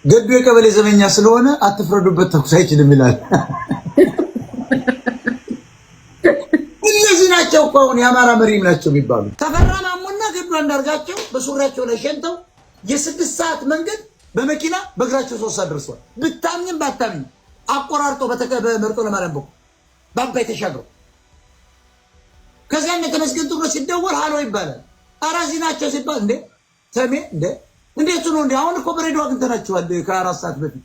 ገዱ የቀበሌ ዘመኛ ስለሆነ አትፍረዱበት ተኩስ አይችልም ይላል። እነዚህ ናቸው እኮ አሁን የአማራ መሪም ናቸው የሚባሉ። ተፈራ ማሞና ገዱ አንዳርጋቸው በሱሪያቸው ላይ ሸንተው የ6 ሰዓት መንገድ በመኪና በእግራቸው 3 ሰዓት ደርሰዋል። ብታምኝም ባታምኝ አቆራርጦ በመርጦ ለማርያም በኩል ባባይ ተሻገሩ። ከዚያ ተመስገን ጥሩ ሲደወል ሃሎ ይባላል። ኧረ እዚህ ናቸው ሲባል እንዴ ሰሜ እንዴት ነው እንዴ? አሁን እኮ በሬዲዮ አግኝተናቸዋል ከ4 ሰዓት በፊት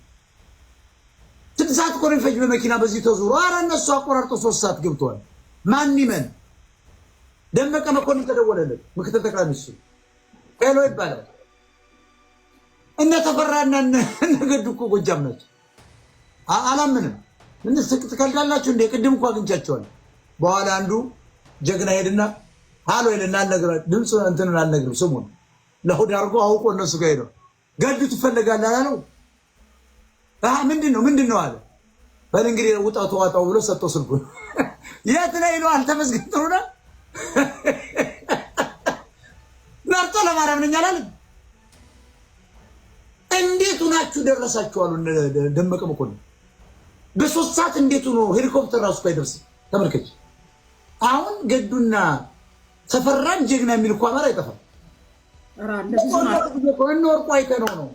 6 ሰዓት እኮ ነው የሚፈጅ በመኪና በዚህ ተዙሮ። ኧረ እነሱ አቆራርጦ 3 ሰዓት ገብተዋል። ማን ይመን? ደመቀ መኮንን ተደወለለት ምክትል ጠቅላይ ሚኒስትሩ ሄሎ ይባላል። እነ ተፈራና እነ ገዱ እኮ ጎጃም ናቸው። አላምንም። ምን ትቀልዳላችሁ እንዴ? ቅድም እኮ አግኝቻቸዋለሁ። በኋላ አንዱ ጀግና ሄድና ሃሎ ይልና አልነግርህ ድምፅ እንትንን አልነግርም ስሙን ለሆድ አድርጎ አውቆ እነሱ ጋር ሄደው ገዱ ትፈልጋለህ አላለው። ምንድን ነው አለ። በል እንግዲህ ውጣው ተዋጣው ብሎ ሰጠው ስልኩን። የት ነው ይለዋል። ተመስገን ጥሩ ነው መርጦ ለማርያም ነኝ አላለም። እንዴት ሆናችሁ ደረሳችሁ አሉ ደመቀ መኮንን። በ3 ሰዓት እንዴት ሆኖ ሄሊኮፕተር ራሱ አይደርስ። ተመልከች። አሁን ገዱና ተፈራን ጀግና የሚል እኮ አማራ አይጠፋም። ወርቁ አይተነው ነው